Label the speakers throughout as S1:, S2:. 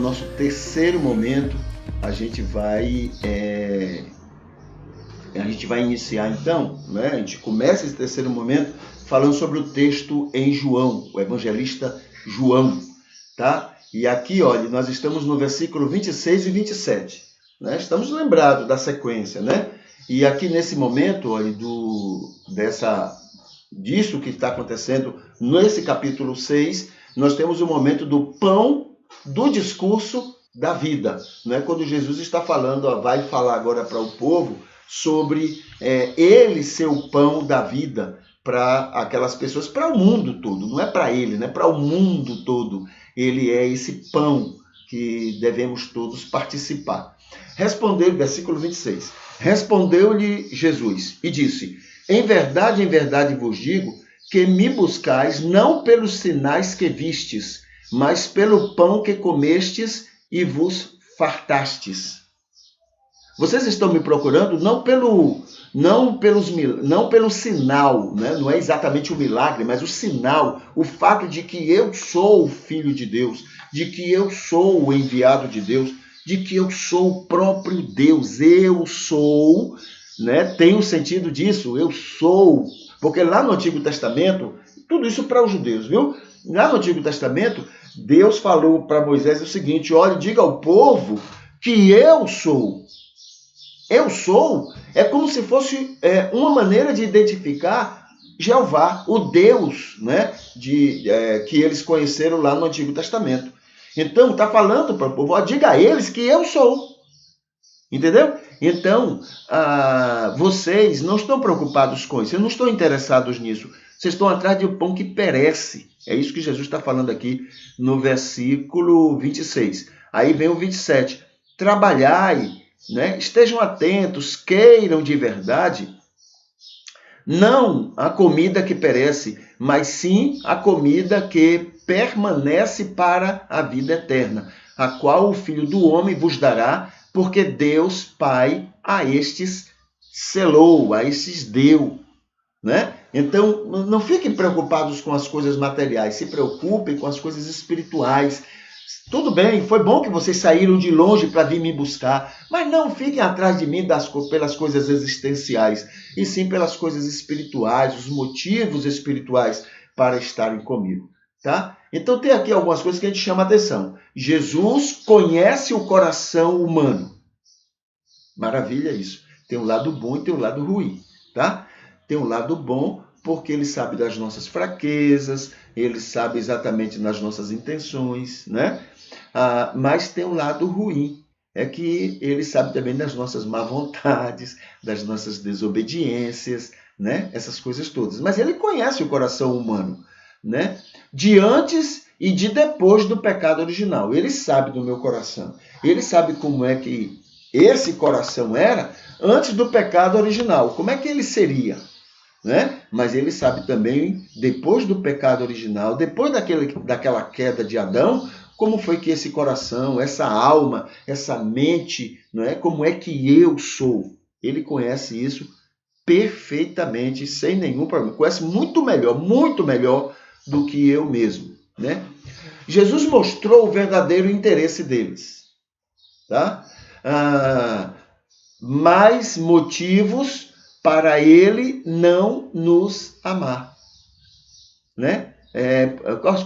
S1: nosso terceiro momento. A gente vai iniciar então, né? A gente começa esse terceiro momento falando sobre o texto em João, o evangelista João, tá? E aqui, olha, nós estamos no versículo 26 e 27, né? Estamos lembrados da sequência, né? E aqui nesse momento, olha, disso que está acontecendo nesse capítulo 6, nós temos o momento do pão do discurso da vida, né? Quando Jesus está falando, vai falar agora para o povo sobre ele ser o pão da vida para aquelas pessoas, para o mundo todo, não é para ele, né? Para o mundo todo. Ele é esse pão que devemos todos participar. Versículo 26. Respondeu-lhe Jesus e disse: em verdade vos digo que me buscais não pelos sinais que vistes, mas pelo pão que comestes e vos fartastes. Vocês estão me procurando não pelo sinal, né? Não é exatamente o milagre, mas o sinal, o fato de que eu sou o Filho de Deus, de que eu sou o enviado de Deus, de que eu sou o próprio Deus. Eu sou, né? Tem o sentido disso, eu sou. Porque lá no Antigo Testamento, tudo isso para os judeus, viu? Lá no Antigo Testamento, Deus falou para Moisés o seguinte: olha, diga ao povo que eu sou. Eu sou é como se fosse uma maneira de identificar Jeová, o Deus, né, que eles conheceram lá no Antigo Testamento. Então, está falando para o povo: diga a eles que eu sou. Entendeu? Então, vocês não estão preocupados com isso, vocês não estão interessados nisso. Vocês estão atrás de um pão que perece. É isso que Jesus está falando aqui no versículo 26. Aí vem o 27. Trabalhai, né? Estejam atentos, queiram de verdade, não a comida que perece, mas sim a comida que permanece para a vida eterna, a qual o Filho do Homem vos dará, porque Deus Pai a estes selou, a estes deu, né? Então, não fiquem preocupados com as coisas materiais, se preocupem com as coisas espirituais. Tudo bem, foi bom que vocês saíram de longe para vir me buscar, mas não fiquem atrás de mim pelas coisas existenciais, e sim pelas coisas espirituais, os motivos espirituais para estarem comigo, tá? Então tem aqui algumas coisas que a gente chama a atenção. Jesus conhece o coração humano. Maravilha isso. Tem um lado bom e tem um lado ruim, tá? Tem um lado bom porque ele sabe das nossas fraquezas, ele sabe exatamente das nossas intenções, né? Mas tem um lado ruim, é que ele sabe também das nossas má vontades, das nossas desobediências, né? Essas coisas todas. Mas ele conhece o coração humano, né? De antes e de depois do pecado original. Ele sabe do meu coração. Ele sabe como é que esse coração era antes do pecado original. Como é que ele seria? Né? Mas ele sabe também, depois do pecado original, depois daquela queda de Adão, como foi que esse coração, essa alma, essa mente, não é? Como é que eu sou? Ele conhece isso perfeitamente, sem nenhum problema. Conhece muito melhor do que eu mesmo, né? Jesus mostrou o verdadeiro interesse deles, tá? Mais motivos para ele não nos amar, né?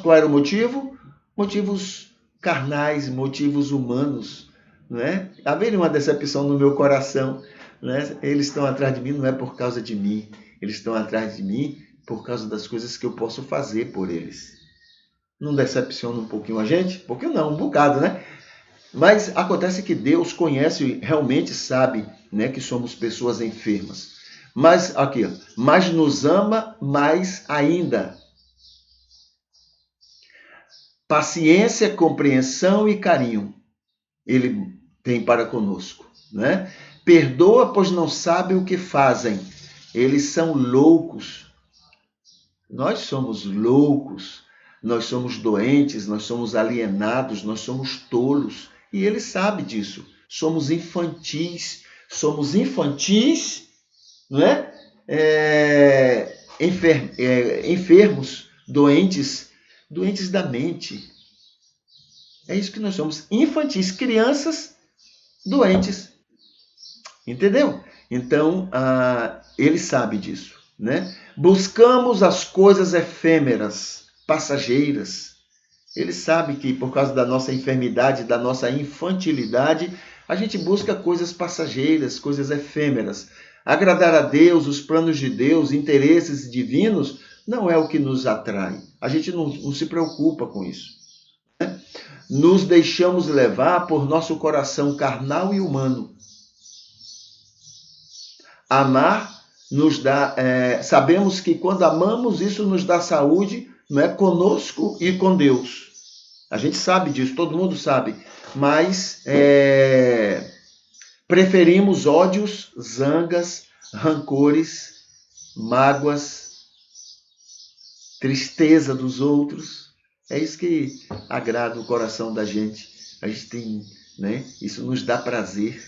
S1: Qual era o motivo? Motivos carnais, motivos humanos, né? Havia uma decepção no meu coração, né? Eles estão atrás de mim não é por causa de mim, eles estão atrás de mim por causa das coisas que eu posso fazer por eles. Não decepciona um pouquinho a gente? Um pouquinho não, um bocado, né? Mas acontece que Deus conhece e realmente sabe, né, que somos pessoas enfermas. Mas aqui, mas nos ama mais ainda. Paciência, compreensão e carinho ele tem para conosco, né? Perdoa, pois não sabem o que fazem. Eles são loucos. Nós somos loucos. Nós somos doentes, nós somos alienados, nós somos tolos. E ele sabe disso. Somos infantis, não é? Enfermos, doentes da mente. É isso que nós somos, infantis, crianças doentes. Entendeu? Então, ele sabe disso, né? Buscamos as coisas efêmeras, passageiras. Ele sabe que por causa da nossa enfermidade, da nossa infantilidade, a gente busca coisas passageiras, coisas efêmeras. Agradar a Deus, os planos de Deus, interesses divinos, não é o que nos atrai. A gente não se preocupa com isso. Né? Nos deixamos levar por nosso coração carnal e humano. Amar nos dá, sabemos que quando amamos, isso nos dá saúde, não é, conosco e com Deus. A gente sabe disso, todo mundo sabe, mas preferimos ódios, zangas, rancores, mágoas, tristeza dos outros. É isso que agrada o coração da gente. A gente tem, né? Isso nos dá prazer.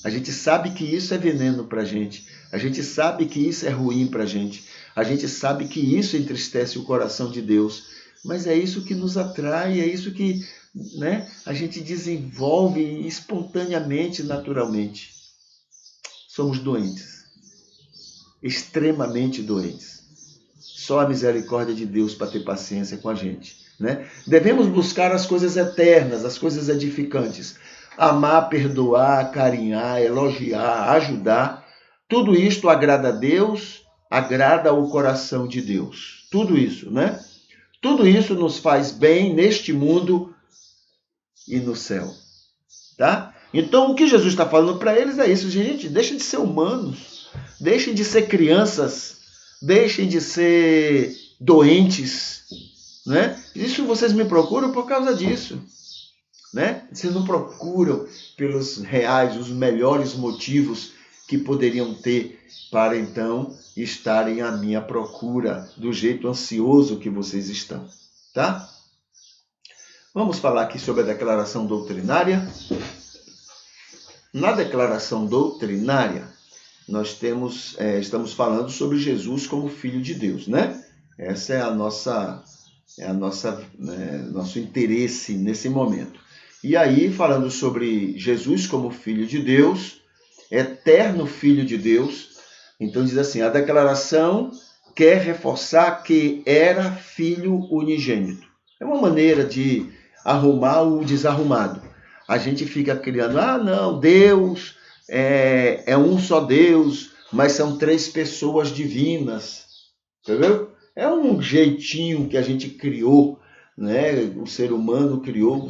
S1: A gente sabe que isso é veneno para a gente. A gente sabe que isso é ruim para a gente. A gente sabe que isso entristece o coração de Deus. Mas é isso que nos atrai, é isso que, né, a gente desenvolve espontaneamente, naturalmente. Somos doentes. Extremamente doentes. Só a misericórdia de Deus para ter paciência com a gente. Né? Devemos buscar as coisas eternas, as coisas edificantes. Amar, perdoar, acarinhar, elogiar, ajudar. Tudo isto agrada a Deus, agrada o coração de Deus. Tudo isso, né? Tudo isso nos faz bem neste mundo e no céu. Tá? Então, o que Jesus está falando para eles é isso. Gente, deixem de ser humanos. Deixem de ser crianças. Deixem de ser doentes. Né? Isso vocês me procuram por causa disso. Né? Vocês não procuram pelos reais, os melhores motivos que poderiam ter para então estarem à minha procura do jeito ansioso que vocês estão, tá? Vamos falar aqui sobre a declaração doutrinária. Na declaração doutrinária, nós estamos falando sobre Jesus como Filho de Deus, né? Essa é nosso interesse nesse momento. E aí, falando sobre Jesus como Filho de Deus, eterno Filho de Deus, então diz assim, a declaração quer reforçar que era Filho unigênito. É uma maneira de arrumar o desarrumado. A gente fica criando, não, Deus é um só Deus, mas são 3 pessoas divinas. Entendeu? É um jeitinho que a gente criou, né? O ser humano criou,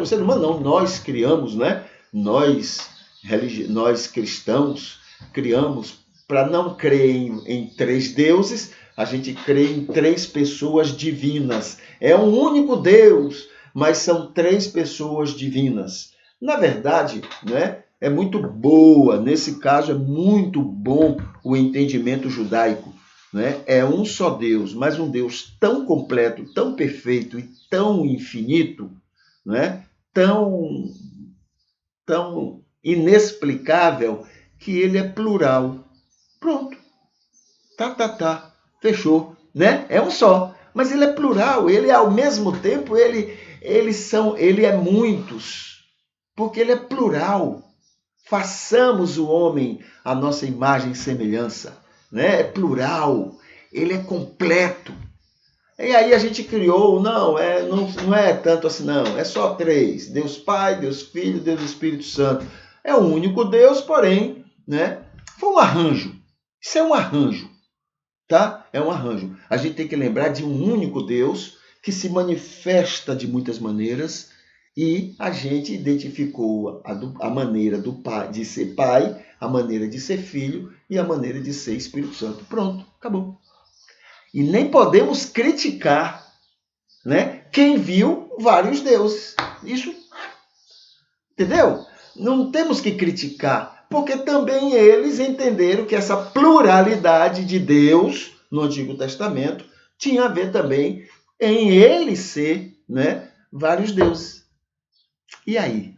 S1: o ser humano não, nós criamos, né? Nós cristãos criamos para não crer em 3 deuses, a gente crê em 3 pessoas divinas. É um único Deus, mas são 3 pessoas divinas. Na verdade, né? É muito boa, nesse caso é muito bom o entendimento judaico. Né? É um só Deus, mas um Deus tão completo, tão perfeito e tão infinito, né? tão inexplicável, que ele é plural. Pronto. Fechou. Né? É um só, mas ele é plural, ele ao mesmo tempo, ele é muitos, porque ele é plural. Façamos o homem à nossa imagem e semelhança. Né? É plural, ele é completo. E aí a gente criou, não é tanto assim, não, é só 3, Deus Pai, Deus Filho, Deus Espírito Santo. É um único Deus, porém, né? Foi um arranjo. Isso é um arranjo, tá? É um arranjo. A gente tem que lembrar de um único Deus que se manifesta de muitas maneiras e a gente identificou a maneira do pai, de ser pai, a maneira de ser filho e a maneira de ser Espírito Santo. Pronto, acabou. E nem podemos criticar, né, quem viu vários deuses. Isso, entendeu? Não temos que criticar, porque também eles entenderam que essa pluralidade de Deus no Antigo Testamento tinha a ver também em ele ser, né, vários deuses. E aí?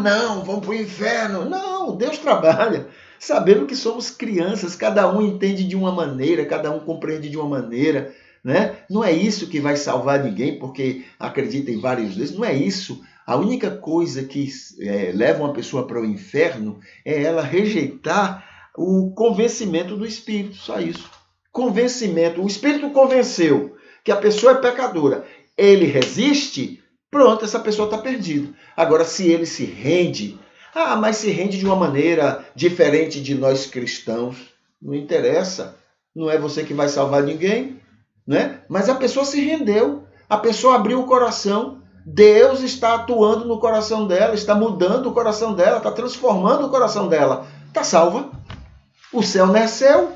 S1: Não, vamos para o inferno. Não, Deus trabalha, sabendo que somos crianças, cada um entende de uma maneira, cada um compreende de uma maneira, né? Não é isso que vai salvar ninguém, porque acredita em vários deuses. Não é isso. A única coisa que leva uma pessoa para o inferno é ela rejeitar o convencimento do Espírito, só isso. Convencimento. O Espírito convenceu que a pessoa é pecadora. Ele resiste, pronto, essa pessoa está perdida. Agora, se ele se rende, mas se rende de uma maneira diferente de nós cristãos, não interessa. Não é você que vai salvar ninguém, né? Mas a pessoa se rendeu, a pessoa abriu o coração, Deus está atuando no coração dela, está mudando o coração dela, está transformando o coração dela. Está salva. O céu não é seu,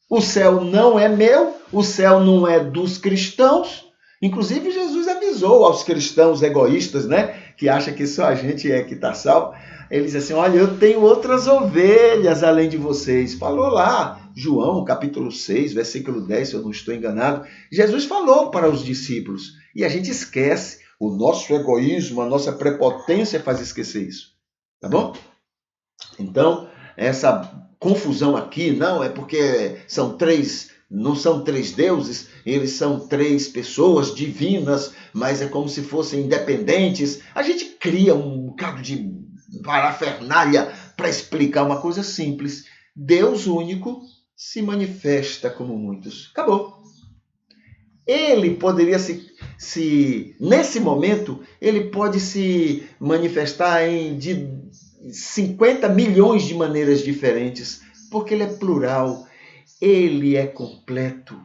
S1: o céu não é meu, o céu não é dos cristãos. Inclusive, Jesus avisou aos cristãos egoístas, né, que acham que só a gente é que está salvo. Ele diz assim, olha, eu tenho outras ovelhas além de vocês. Falou lá, João, capítulo 6, versículo 10, se eu não estou enganado. Jesus falou para os discípulos. E a gente esquece. O nosso egoísmo, a nossa prepotência faz esquecer isso. Tá bom? Então, essa confusão aqui, não é porque não são três deuses, eles são três pessoas divinas, mas é como se fossem independentes. A gente cria um bocado de parafernália para explicar uma coisa simples. Deus único se manifesta como muitos. Acabou. Ele poderia nesse momento, ele pode se manifestar de 50 milhões de maneiras diferentes, porque ele é plural, ele é completo.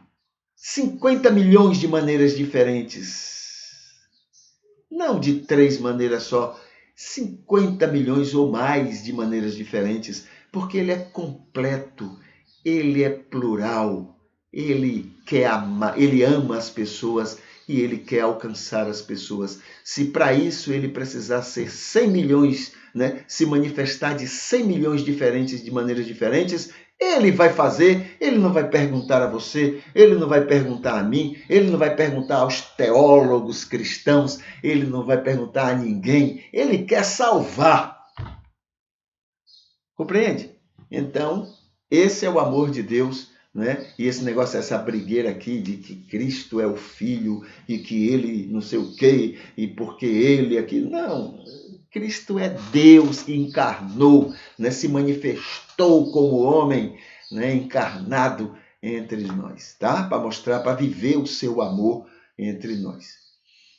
S1: 50 milhões de maneiras diferentes. Não de 3 maneiras só, 50 milhões ou mais de maneiras diferentes, porque ele é completo, ele é plural. Ele quer amar, ele ama as pessoas e ele quer alcançar as pessoas. Se para isso ele precisar ser 100 milhões, né, se manifestar de 100 milhões diferentes, de maneiras diferentes, ele vai fazer, ele não vai perguntar a você, ele não vai perguntar a mim, ele não vai perguntar aos teólogos cristãos, ele não vai perguntar a ninguém, ele quer salvar. Compreende? Então, esse é o amor de Deus. Né? E esse negócio, essa brigueira aqui de que Cristo é o Filho e que ele não sei o quê, e porque ele aqui. Não, Cristo é Deus que encarnou, né? Se manifestou como homem, né? Encarnado entre nós, tá? Para mostrar, para viver o seu amor entre nós.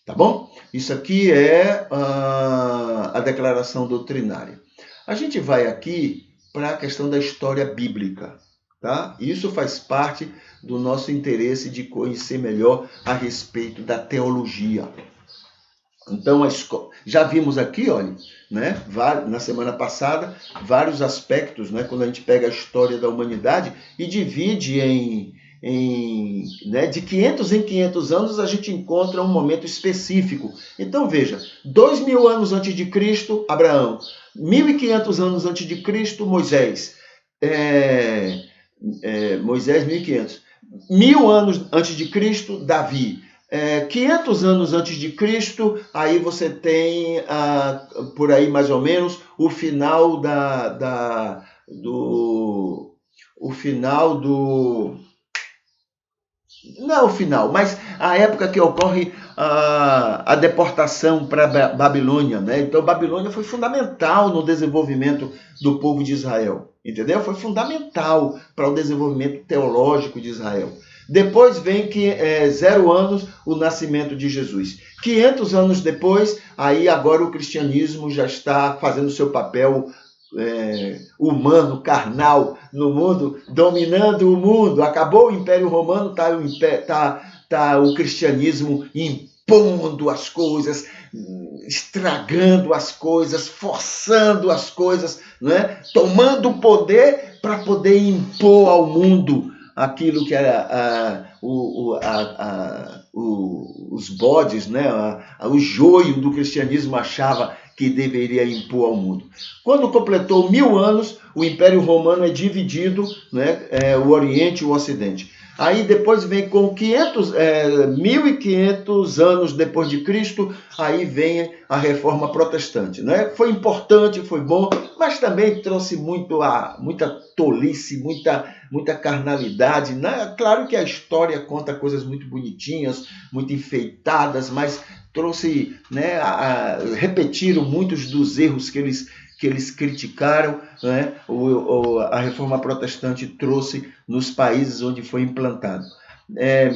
S1: Tá bom? Isso aqui é a declaração doutrinária. A gente vai aqui para a questão da história bíblica. Tá? Isso faz parte do nosso interesse de conhecer melhor a respeito da teologia. Então, já vimos aqui, olha, né, na semana passada, vários aspectos, né, quando a gente pega a história da humanidade e divide de 500 em 500 anos, a gente encontra um momento específico. Então, veja, 2000 anos antes de Cristo, Abraão. 1500 anos antes de Cristo, Moisés. Moisés, 1500. 1000 anos antes de Cristo, Davi. 500 anos antes de Cristo, aí você tem, por aí mais ou menos, o final não o final, mas a época que ocorre a deportação para Babilônia, né? Então, Babilônia foi fundamental no desenvolvimento do povo de Israel, entendeu? Foi fundamental para o desenvolvimento teológico de Israel. Depois vem 0 anos o nascimento de Jesus. 500 anos depois, aí agora o cristianismo já está fazendo seu papel humano, carnal no mundo, dominando o mundo. Acabou o Império Romano, tá o cristianismo impondo as coisas, estragando as coisas, forçando as coisas, né? Tomando o poder para poder impor ao mundo aquilo que era os bodes, né? O joio do cristianismo achava que deveria impor ao mundo. Quando completou 1000 anos, o Império Romano é dividido, né? O Oriente e o Ocidente. Aí depois vem com 1.500 anos depois de Cristo, aí vem a Reforma Protestante, né? Foi importante, foi bom, mas também trouxe muita tolice, muita carnalidade, né? Claro que a história conta coisas muito bonitinhas, muito enfeitadas, mas trouxe, né, repetiram muitos dos erros que eles criticaram, né? A Reforma Protestante trouxe nos países onde foi implantado.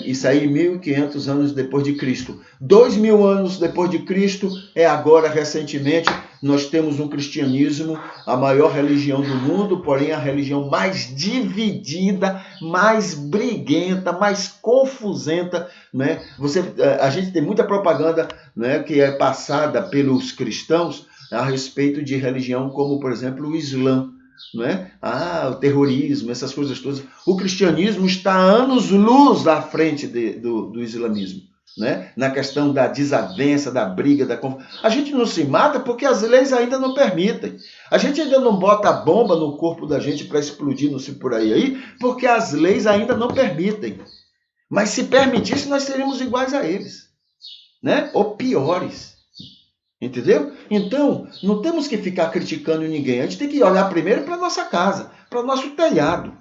S1: Isso aí 1.500 anos depois de Cristo. 2.000 anos depois de Cristo, agora, recentemente, nós temos um cristianismo, a maior religião do mundo, porém a religião mais dividida, mais briguenta, mais confusenta, né? A gente tem muita propaganda, né, que é passada pelos cristãos a respeito de religião, como, por exemplo, o Islã, né? O terrorismo, essas coisas todas. O cristianismo está anos-luz à frente do islamismo, né? Na questão da desavença, da briga, a gente não se mata porque as leis ainda não permitem. A gente ainda não bota a bomba no corpo da gente para explodir, não sei por aí, porque as leis ainda não permitem. Mas se permitisse, nós seríamos iguais a eles, né? Ou piores. Entendeu? Então, não temos que ficar criticando ninguém. A gente tem que olhar primeiro para a nossa casa, para o nosso telhado.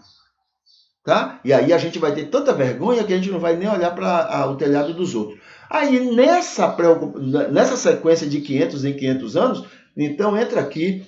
S1: Tá? E aí a gente vai ter tanta vergonha que a gente não vai nem olhar para o telhado dos outros. Aí, nessa sequência de 500 em 500 anos, então entra aqui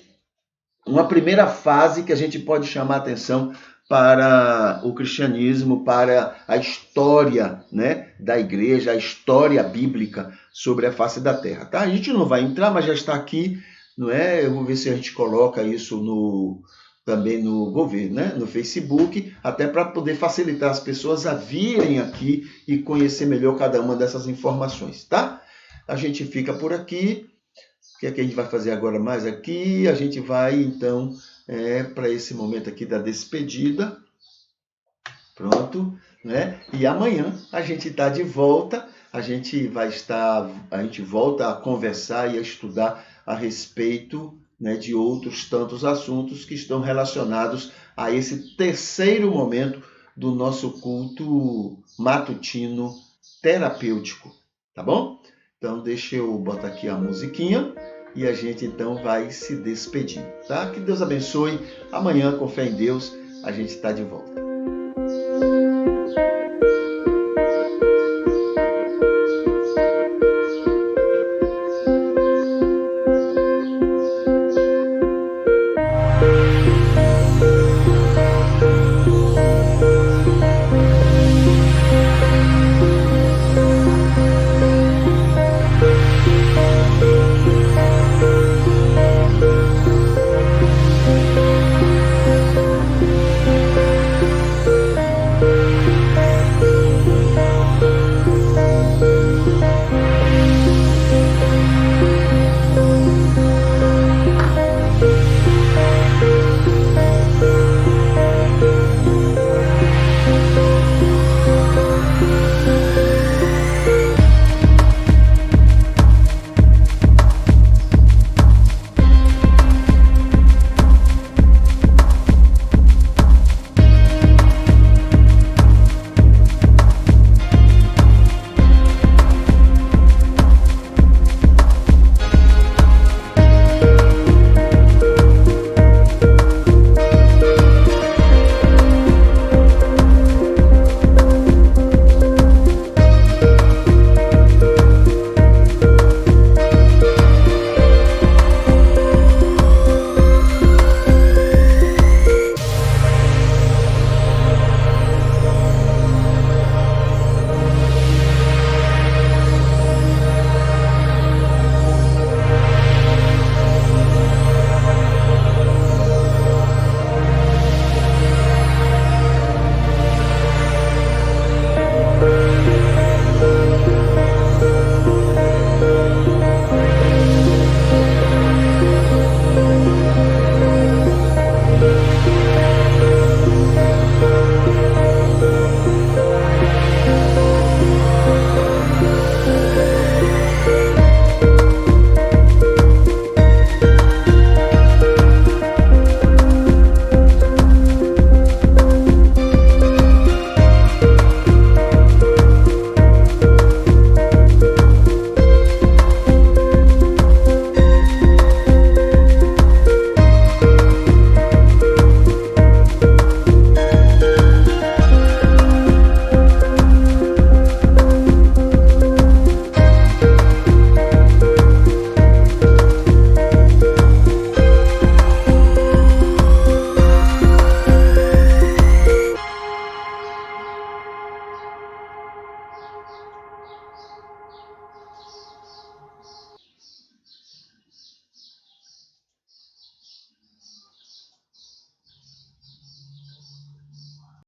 S1: uma primeira fase que a gente pode chamar a atenção para o cristianismo, para a história, né, da igreja, a história bíblica sobre a face da terra. Tá? A gente não vai entrar, mas já está aqui, não é? Eu vou ver se a gente coloca isso também no governo, né, no Facebook, até para poder facilitar as pessoas a virem aqui e conhecer melhor cada uma dessas informações. Tá? A gente fica por aqui. O que é que a gente vai fazer agora mais aqui? A gente vai, então, para esse momento aqui da despedida. Pronto, né? E amanhã a gente está de volta. A gente volta a conversar e a estudar a respeito, né, de outros tantos assuntos que estão relacionados a esse terceiro momento do nosso culto matutino terapêutico. Tá bom? Então, deixa eu botar aqui a musiquinha e a gente então vai se despedindo, tá? Que Deus abençoe. Amanhã, com fé em Deus, a gente está de volta.